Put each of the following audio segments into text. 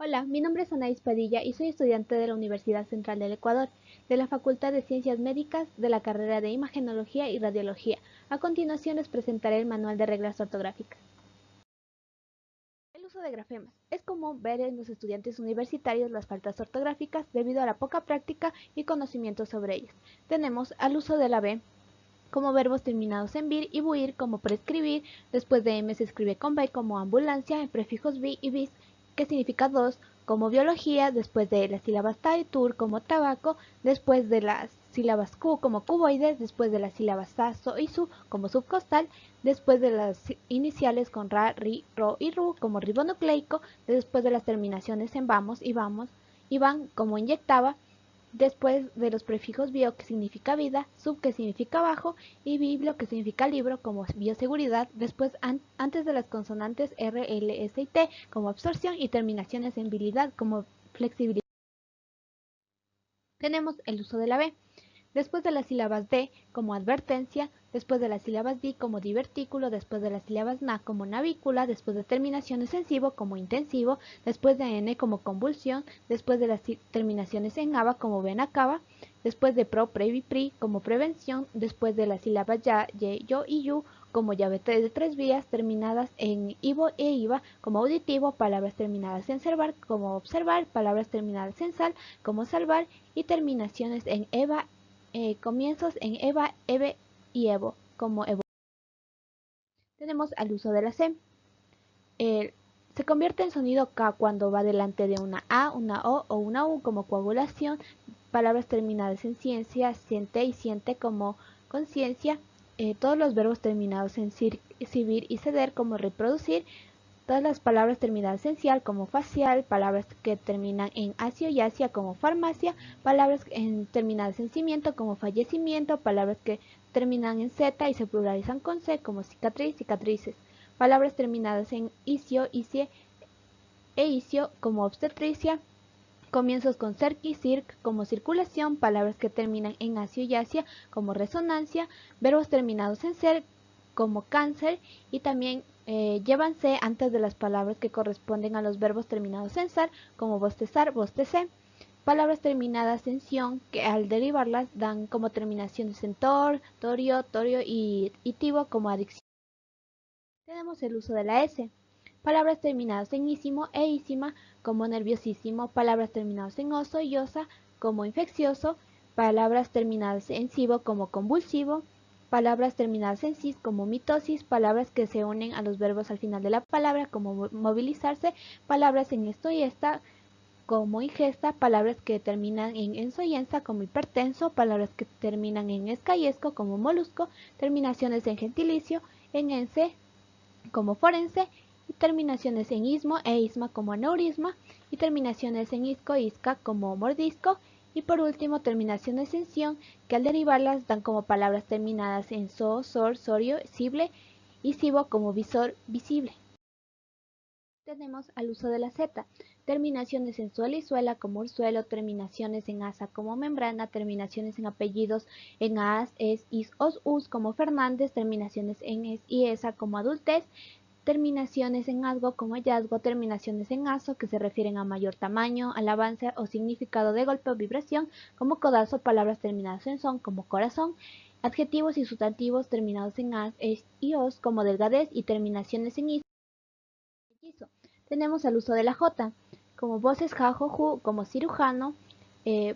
Hola, mi nombre es Anaís Padilla y soy estudiante de la Universidad Central del Ecuador, de la Facultad de Ciencias Médicas de la carrera de Imagenología y Radiología. A continuación les presentaré el manual de reglas ortográficas. El uso de grafemas. Es común ver en los estudiantes universitarios las faltas ortográficas debido a la poca práctica y conocimiento sobre ellas. Tenemos al uso de la B como verbos terminados en vir y buir como prescribir, después de m se escribe con by como ambulancia, en prefijos bi y bis, que significa dos, como biología, después de las sílabas ta y tur como tabaco, después de las sílabas q como cuboides, después de las sílabas sa, so y su como subcostal, después de las iniciales con ra, ri, ro y ru como ribonucleico, después de las terminaciones en vamos y van como inyectaba, después de los prefijos bio, que significa vida, sub, que significa bajo, y biblio, que significa libro, como bioseguridad, después antes de las consonantes R, L, S y T, como absorción, y terminaciones en bilidad, como flexibilidad. Tenemos el uso de la B. Después de las sílabas D como advertencia, después de las sílabas di como divertículo, después de las sílabas na como navícula, después de terminaciones sensivo como intensivo, después de n como convulsión, después de las terminaciones en aba como ven acaba, después de pro, previ, pri como prevención, después de las sílabas ya, ye, yo y yu como llave de tres vías, terminadas en ivo e iva como auditivo, palabras terminadas en servar como observar, palabras terminadas en sal como salvar y terminaciones en eva, comienzos en eva, eve y evo como evo. Tenemos al uso de la C. Se convierte en sonido K cuando va delante de una A, una O una U como coagulación, palabras terminadas en ciencia, siente y siente como conciencia, todos los verbos terminados en civir y ceder como reproducir, todas las palabras terminadas en cial como facial, palabras que terminan en acio y asia como farmacia, palabras terminadas en cimiento como fallecimiento, palabras que terminan en z y se pluralizan con c como cicatriz, cicatrices, palabras terminadas en isio, isie e isio como obstetricia, comienzos con cerqui, circ como circulación, palabras que terminan en acio y asia como resonancia, verbos terminados en ser como cáncer y también llevan C antes de las palabras que corresponden a los verbos terminados en sar como bostezar, bostecé. Palabras terminadas en sion que al derivarlas dan como terminaciones en tor, torio, torio y tivo como adicción. Tenemos el uso de la S. Palabras terminadas en ísimo e ísima como nerviosísimo, palabras terminadas en oso y osa como infeccioso, palabras terminadas en sivo como convulsivo, palabras terminadas en cis como mitosis, palabras que se unen a los verbos al final de la palabra como movilizarse, palabras en esto y esta como ingesta, palabras que terminan en enso y ensa como hipertenso, palabras que terminan en esca y esco como molusco, terminaciones en gentilicio, en ense como forense, y terminaciones en ismo e isma como aneurisma, y terminaciones en isco e isca como mordisco, y por último terminaciones en sion, que al derivarlas dan como palabras terminadas en so, sor, sorio, sible, y sibo como visor, visible. Tenemos al uso de la Z, terminaciones en suelo y suela como ursuelo, terminaciones en asa como membrana, terminaciones en apellidos en as, es, is, os, us como Fernández, terminaciones en es y esa como adultez, terminaciones en asgo como hallazgo, terminaciones en aso que se refieren a mayor tamaño, alabanza o significado de golpe o vibración como codazo, palabras terminadas en son como corazón, adjetivos y sustantivos terminados en as, es y os como delgadez y terminaciones en is. Tenemos el uso de la J, como voces ja, jo, ju, como cirujano,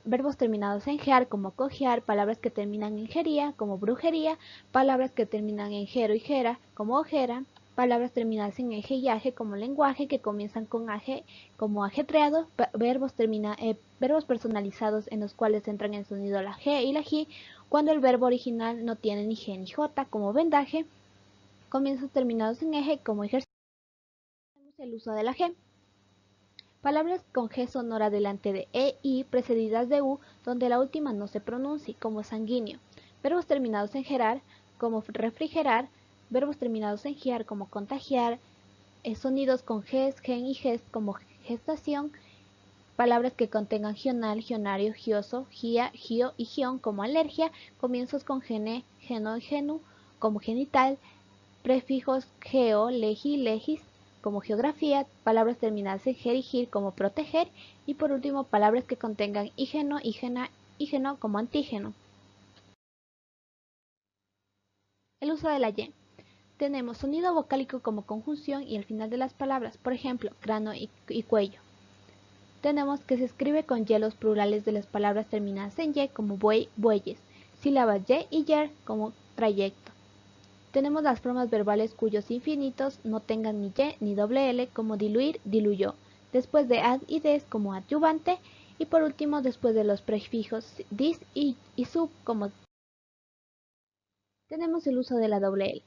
verbos terminados en gear, como cojear, palabras que terminan en gería, como brujería, palabras que terminan en gero y gera, como ojera, palabras terminadas en eje y aje, como lenguaje, que comienzan con aje, como ajetreado, verbos personalizados en los cuales entran en sonido la G y la J, cuando el verbo original no tiene ni G ni J, como vendaje, comienzos terminados en eje, como ejercicio. El uso de la G. Palabras con G sonora delante de E, I, precedidas de U, donde la última no se pronuncie, como sanguíneo. Verbos terminados en gerar, como refrigerar. Verbos terminados en giar, como contagiar. Sonidos con ges, gen y gest, como gestación. Palabras que contengan gional, gionario, gioso, gia, gio y gion, como alergia. Comienzos con gene, geno y genu, como genital. Prefijos geo, legi, legis, como geografía, palabras terminadas en ger y gir como proteger, y por último palabras que contengan ígeno, ígena, ígeno como antígeno. El uso de la y. Tenemos sonido vocálico como conjunción y al final de las palabras, por ejemplo, cráneo y cuello. Tenemos que se escribe con y los plurales de las palabras terminadas en y como buey, bueyes, sílabas y yer como trayecto. Tenemos las formas verbales cuyos infinitos no tengan ni y ni doble l como diluir, diluyó, después de ad y des como adyuvante, y por último después de los prefijos dis y sub como. Tenemos el uso de la doble l.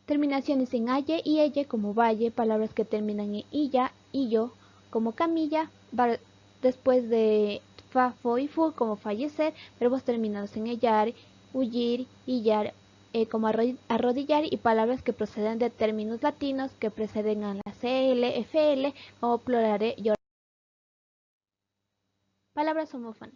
Terminaciones en aye y elle como valle, palabras que terminan en illa, illo como camilla, después de fa, fo y fu como fallecer, verbos terminados en ellar, huyir, illar como arrodillar, y palabras que proceden de términos latinos que preceden a la cl, fl como plorare, llorar. Palabras homófonas.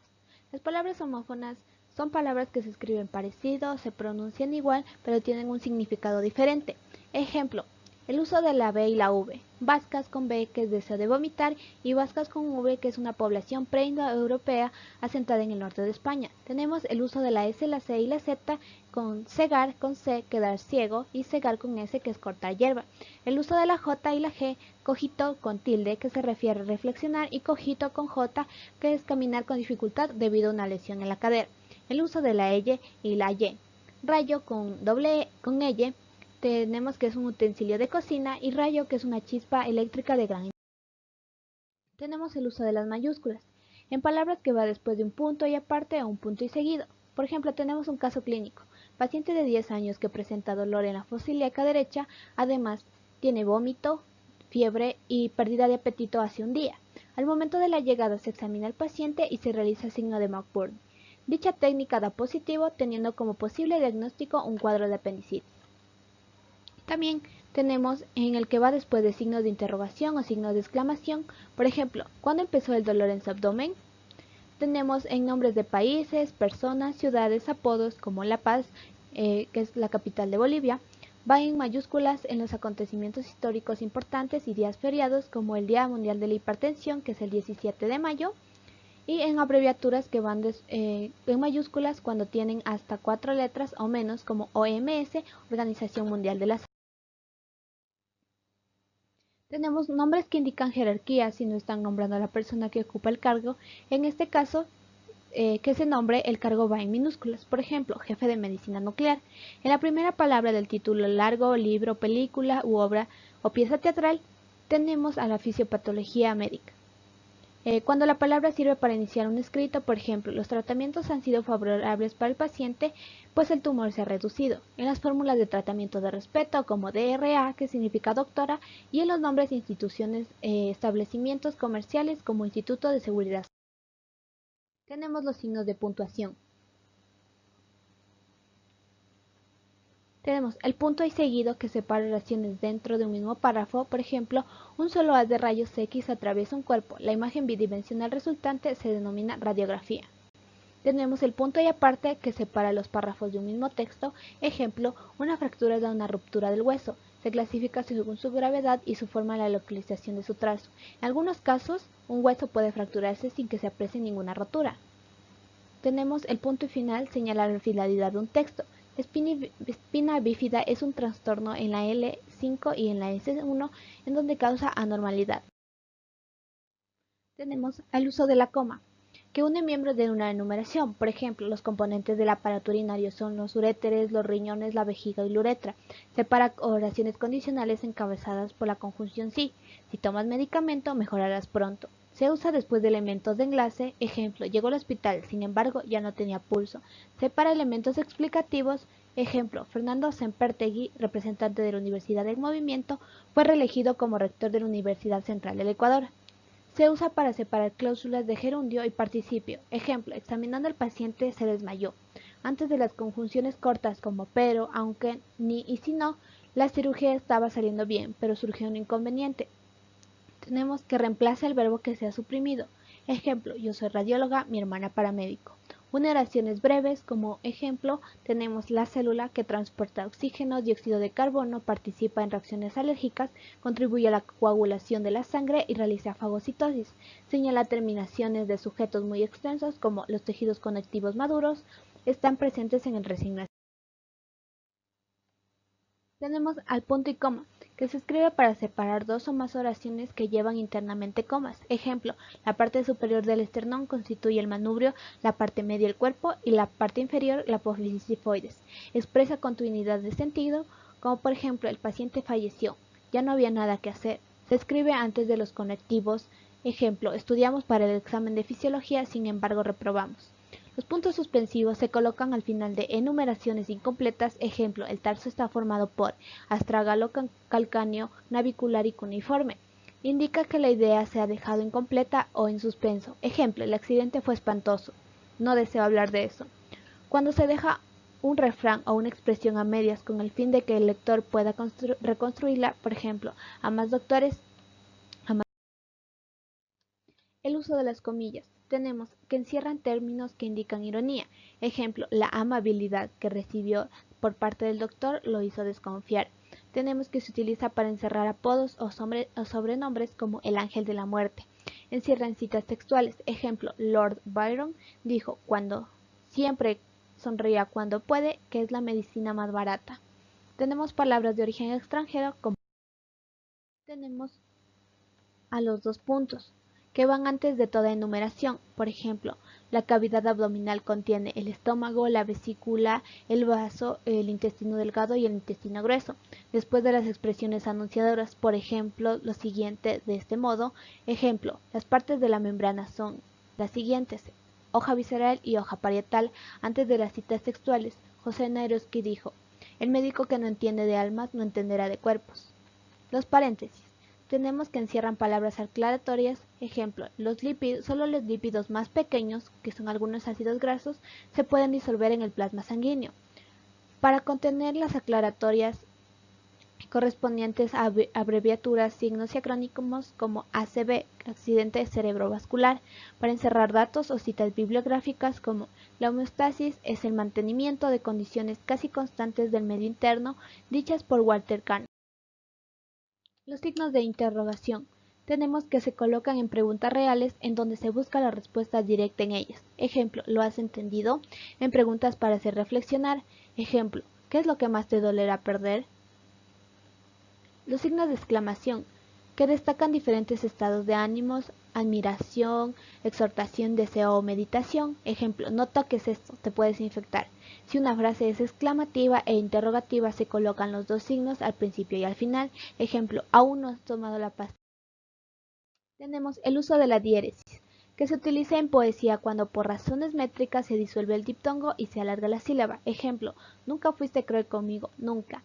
Las palabras homófonas son palabras que se escriben parecido, se pronuncian igual, pero tienen un significado diferente. Ejemplo, el uso de la B y la V. Vascas con B, que es deseo de vomitar, y vascas con V, que es una población pre-indoeuropea asentada en el norte de España. Tenemos el uso de la S, la C y la Z con cegar con C, quedar ciego, y cegar con S, que es cortar hierba. El uso de la J y la G, cogito con tilde, que se refiere a reflexionar, y cogito con J, que es caminar con dificultad debido a una lesión en la cadera. El uso de la L y la Y. Rayo con doble con L, tenemos que es un utensilio de cocina, y rayo, que es una chispa eléctrica de gran. Tenemos el uso de las mayúsculas en palabras que va después de un punto y aparte o un punto y seguido. Por ejemplo, tenemos un caso clínico: paciente de 10 años que presenta dolor en la fosa ilíaca derecha, además tiene vómito, fiebre y pérdida de apetito hace un día. Al momento de la llegada se examina al paciente y se realiza el signo de McBurney. Dicha técnica da positivo, teniendo como posible diagnóstico un cuadro de apendicitis. También tenemos en el que va después de signos de interrogación o signos de exclamación. Por ejemplo, ¿cuándo empezó el dolor en su abdomen? Tenemos en nombres de países, personas, ciudades, apodos como La Paz, que es la capital de Bolivia. Va en mayúsculas en los acontecimientos históricos importantes y días feriados como el Día Mundial de la Hipertensión, que es el 17 de mayo. Y en abreviaturas que van en mayúsculas cuando tienen hasta 4 letras o menos, como OMS, Organización Mundial de la Salud. Tenemos nombres que indican jerarquía si no están nombrando a la persona que ocupa el cargo. En este caso, que se nombre, el cargo va en minúsculas. Por ejemplo, jefe de medicina nuclear. En la primera palabra del título largo, libro, película u obra o pieza teatral, tenemos a la fisiopatología médica. Cuando la palabra sirve para iniciar un escrito, por ejemplo, los tratamientos han sido favorables para el paciente, pues el tumor se ha reducido. En las fórmulas de tratamiento de respeto, como DRA, que significa doctora, y en los nombres de instituciones, establecimientos comerciales, como Instituto de Seguridad. Tenemos los signos de puntuación. Tenemos el punto y seguido, que separa oraciones dentro de un mismo párrafo. Por ejemplo, un solo haz de rayos X atraviesa un cuerpo. La imagen bidimensional resultante se denomina radiografía. Tenemos el punto y aparte, que separa los párrafos de un mismo texto. Ejemplo, una fractura da una ruptura del hueso. Se clasifica según su gravedad y su forma en la localización de su trazo. En algunos casos, un hueso puede fracturarse sin que se aprecie ninguna rotura. Tenemos el punto y final, señala la finalidad de un texto. Espina bífida es un trastorno en la L5 y en la S1 en donde causa anormalidad. Tenemos el uso de la coma, que une miembros de una enumeración. Por ejemplo, los componentes del aparato urinario son los uréteres, los riñones, la vejiga y la uretra. Separa oraciones condicionales encabezadas por la conjunción sí. Si tomas medicamento, mejorarás pronto. Se usa después de elementos de enlace. Ejemplo, llegó al hospital, sin embargo, ya no tenía pulso. Separa elementos explicativos. Ejemplo, Fernando Sempertegui, representante de la Universidad del Movimiento, fue reelegido como rector de la Universidad Central del Ecuador. Se usa para separar cláusulas de gerundio y participio. Ejemplo, examinando al paciente se desmayó. Antes de las conjunciones cortas como pero, aunque, ni y si no, la cirugía estaba saliendo bien, pero surgió un inconveniente. Tenemos que reemplaza el verbo que se ha suprimido. Ejemplo, yo soy radióloga, mi hermana paramédico. Oraciones breves, como ejemplo, tenemos la célula que transporta oxígeno, dióxido de carbono, participa en reacciones alérgicas, contribuye a la coagulación de la sangre y realiza fagocitosis. Señala terminaciones de sujetos muy extensos, como los tejidos conectivos maduros, están presentes en el resignación. Tenemos al punto y coma, que se escribe para separar dos o más oraciones que llevan internamente comas. Ejemplo, la parte superior del esternón constituye el manubrio, la parte media el cuerpo y la parte inferior la apófisis sifoides. Expresa continuidad de sentido, como por ejemplo el paciente falleció, ya no había nada que hacer. Se escribe antes de los conectivos. Ejemplo, estudiamos para el examen de fisiología, sin embargo reprobamos. Los puntos suspensivos se colocan al final de enumeraciones incompletas. Ejemplo, el tarso está formado por astragalo calcáneo, navicular y cuneiforme. Indica que la idea se ha dejado incompleta o en suspenso. Ejemplo, el accidente fue espantoso. No deseo hablar de eso. Cuando se deja un refrán o una expresión a medias con el fin de que el lector pueda reconstruirla, por ejemplo, a más doctores, a más... El uso de las comillas. Tenemos que encierran términos que indican ironía. Ejemplo, la amabilidad que recibió por parte del doctor lo hizo desconfiar. Tenemos que se utiliza para encerrar apodos o sobrenombres como el ángel de la muerte. Encierran citas textuales. Ejemplo, Lord Byron dijo cuando siempre sonría cuando puede, que es la medicina más barata. Tenemos palabras de origen extranjero como tenemos a los dos puntos, que van antes de toda enumeración. Por ejemplo, la cavidad abdominal contiene el estómago, la vesícula, el vaso, el intestino delgado y el intestino grueso. Después de las expresiones anunciadoras, por ejemplo, lo siguiente de este modo. Ejemplo, las partes de la membrana son las siguientes: hoja visceral y hoja parietal. Antes de las citas textuales, José Nairosky dijo: el médico que no entiende de almas no entenderá de cuerpos. Los paréntesis. Tenemos que encierran palabras aclaratorias. Ejemplo, solo los lípidos más pequeños, que son algunos ácidos grasos, se pueden disolver en el plasma sanguíneo. Para contener las aclaratorias correspondientes a abreviaturas, signos y acrónimos como ACV, accidente cerebrovascular, para encerrar datos o citas bibliográficas como la homeostasis es el mantenimiento de condiciones casi constantes del medio interno, dichas por Walter Kahn. Los signos de interrogación. Tenemos que se colocan en preguntas reales en donde se busca la respuesta directa en ellas. Ejemplo, ¿lo has entendido? En preguntas para hacer reflexionar. Ejemplo, ¿qué es lo que más te dolerá perder? Los signos de exclamación, que destacan diferentes estados de ánimos, admiración, exhortación, deseo o meditación. Ejemplo, no toques esto, te puedes infectar. Si una frase es exclamativa e interrogativa, se colocan los dos signos al principio y al final. Ejemplo, aún no has tomado la pasta. Tenemos el uso de la diéresis, que se utiliza en poesía cuando por razones métricas se disuelve el diptongo y se alarga la sílaba. Ejemplo, nunca fuiste cruel conmigo, nunca.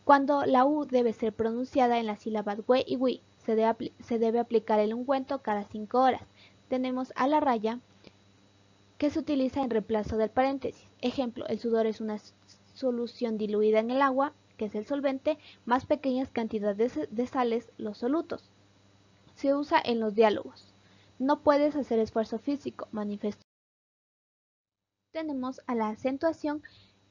Cuando la U debe ser pronunciada en las sílabas we y wi, se debe aplicar el ungüento cada 5 horas. Tenemos a la raya, que se utiliza en reemplazo del paréntesis. Ejemplo, el sudor es una solución diluida en el agua, que es el solvente, más pequeñas cantidades de sales, los solutos. Se usa en los diálogos. No puedes hacer esfuerzo físico, manifestó. Tenemos a la acentuación,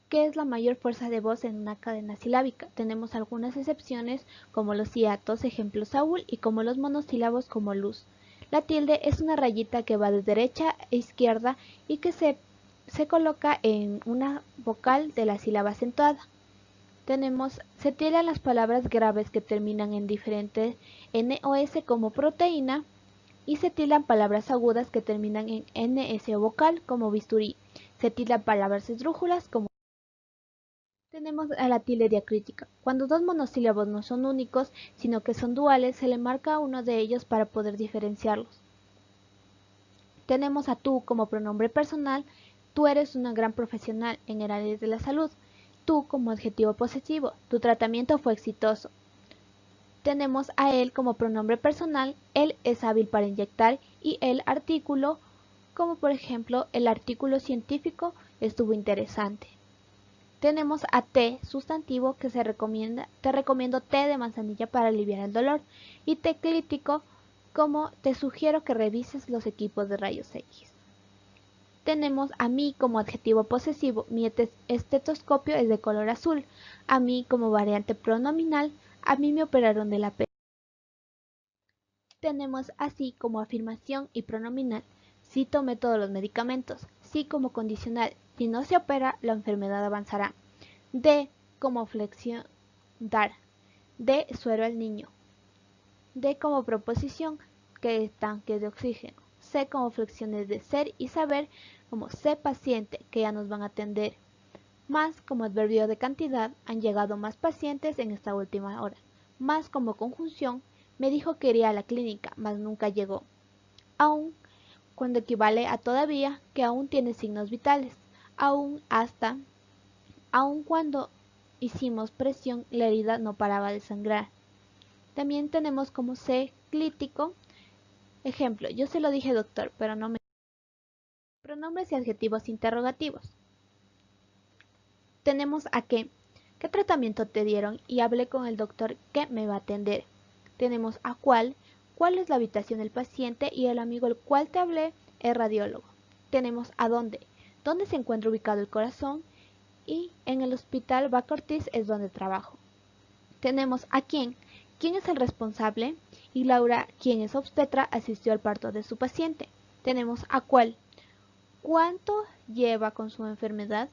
que es la mayor fuerza de voz en una cadena silábica. Tenemos algunas excepciones como los hiatos, ejemplo Saúl, y como los monosílabos como luz. La tilde es una rayita que va de derecha a izquierda y que se coloca en una vocal de la sílaba acentuada. Se tiran las palabras graves que terminan en diferente N o S como proteína, y se tildan palabras agudas que terminan en NS o vocal como bisturí. Se tildan palabras esdrújulas como... Tenemos a la tilde diacrítica. Cuando dos monosílabos no son únicos, sino que son duales, se le marca a uno de ellos para poder diferenciarlos. Tenemos a tú como pronombre personal. Tú eres una gran profesional en el área de la salud. Tú como adjetivo posesivo. Tu tratamiento fue exitoso. Tenemos a él como pronombre personal. Él es hábil para inyectar, y el artículo, como por ejemplo el artículo científico estuvo interesante. Tenemos a té sustantivo, que te recomiendo té de manzanilla para aliviar el dolor, y té clítico como te sugiero que revises los equipos de rayos X. Tenemos a mí como adjetivo posesivo, mi estetoscopio es de color azul. A mí como variante pronominal, a mí me operaron de la pera. Tenemos así como afirmación y pronominal, sí tomé todos los medicamentos. Sí como condicional, si no se opera, la enfermedad avanzará. De como flexión, dar. De suero al niño. De como proposición, que tanque de oxígeno. C como flexiones de ser y saber, como sé paciente, que ya nos van a atender. Más como adverbio de cantidad, han llegado más pacientes en esta última hora. Más como conjunción, me dijo que iría a la clínica, mas nunca llegó. Aún, cuando equivale a todavía, que aún tiene signos vitales. Aún, hasta, aun cuando hicimos presión, la herida no paraba de sangrar. También tenemos como C clítico. Ejemplo, yo se lo dije doctor, pero no me... Pronombres y adjetivos interrogativos. Tenemos a qué tratamiento te dieron y hablé con el doctor que me va a atender. Tenemos a cuál es la habitación del paciente y el amigo el cual te hablé es radiólogo. Tenemos a dónde se encuentra ubicado el corazón y en el hospital Baca Ortiz es donde trabajo. Tenemos a quién es el responsable y Laura, quien es obstetra, asistió al parto de su paciente. Tenemos a cuánto lleva con su enfermedad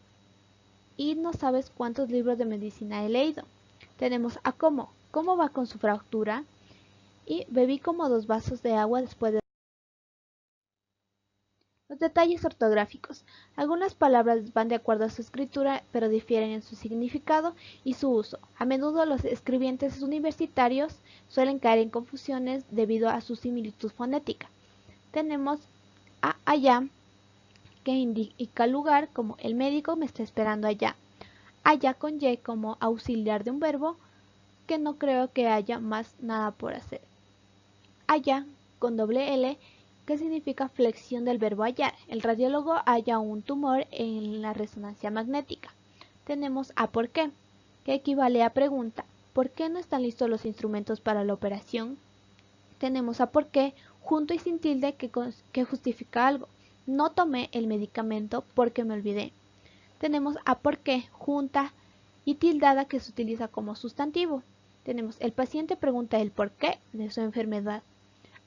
y no sabes cuántos libros de medicina he leído. Tenemos a cómo va con su fractura y bebí como 2 vasos de agua después de... Los detalles ortográficos. Algunas palabras van de acuerdo a su escritura, pero difieren en su significado y su uso. A menudo los escribientes universitarios suelen caer en confusiones debido a su similitud fonética. Tenemos a allá, que indica lugar, como el médico me está esperando allá. Allá con Y como auxiliar de un verbo, que no creo que haya más nada por hacer. Allá con doble L, que significa flexión del verbo hallar. El radiólogo halla un tumor en la resonancia magnética. Tenemos a por qué, que equivale a pregunta. ¿Por qué no están listos los instrumentos para la operación? Tenemos a por qué junto y sin tilde, que justifica algo. No tomé el medicamento porque me olvidé. Tenemos a por qué junta y tildada, que se utiliza como sustantivo. Tenemos el paciente pregunta el por qué de su enfermedad.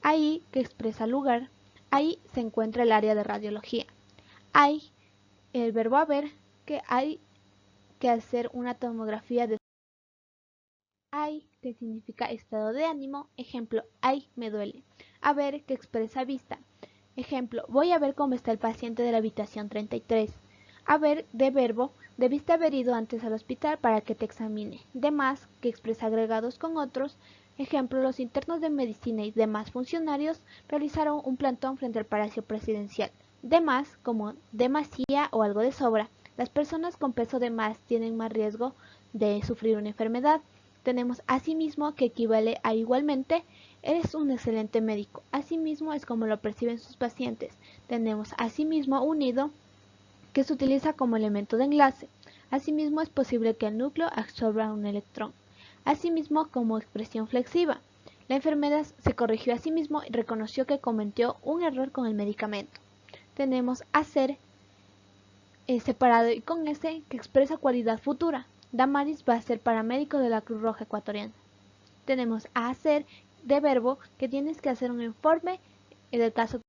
Ahí, que expresa lugar. Ahí se encuentra el área de radiología. Hay el verbo haber, que hay que hacer una tomografía de... Hay, que significa estado de ánimo. Ejemplo, ay, me duele. Haber, que expresa vista. Ejemplo, voy a ver cómo está el paciente de la habitación 33. Haber, de verbo, debiste haber ido antes al hospital para que te examine. De más, que expresa agregados con otros. Ejemplo, los internos de medicina y demás funcionarios realizaron un plantón frente al Palacio Presidencial. De más, como demasía o algo de sobra. Las personas con peso de más tienen más riesgo de sufrir una enfermedad. Tenemos asimismo, que equivale a igualmente. Eres un excelente médico. Asimismo es como lo perciben sus pacientes. Tenemos asimismo unido, que se utiliza como elemento de enlace. Asimismo es posible que el núcleo absorba un electrón. Asimismo como expresión flexiva. La enfermedad se corrigió a sí mismo y reconoció que cometió un error con el medicamento. Tenemos hacer separado y con S, que expresa cualidad futura. Damaris va a ser paramédico de la Cruz Roja Ecuatoriana. Tenemos a hacer de verbo, que tienes que hacer un informe en el caso,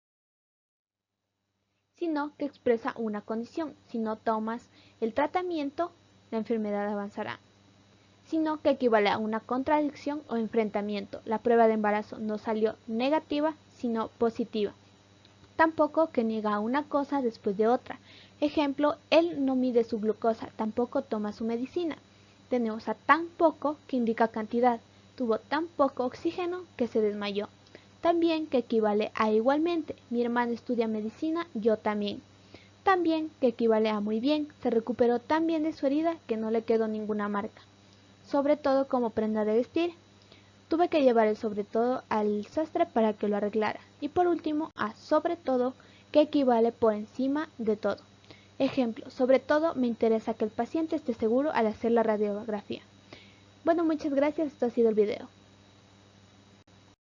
sino que expresa una condición. Si no tomas el tratamiento, la enfermedad avanzará. Sino que equivale a una contradicción o enfrentamiento. La prueba de embarazo no salió negativa, sino positiva. Tampoco, que niega una cosa después de otra. Ejemplo, él no mide su glucosa, tampoco toma su medicina. Tenemos a tan poco, que indica cantidad. Tuvo tan poco oxígeno que se desmayó. También, que equivale a igualmente. Mi hermano estudia medicina, yo también. También, que equivale a muy bien. Se recuperó tan bien de su herida que no le quedó ninguna marca. Sobre todo como prenda de vestir. Tuve que llevar el sobre todo al sastre para que lo arreglara. Y por último, a sobre todo, que equivale por encima de todo. Ejemplo, sobre todo me interesa que el paciente esté seguro al hacer la radiografía. Bueno, muchas gracias, esto ha sido el video.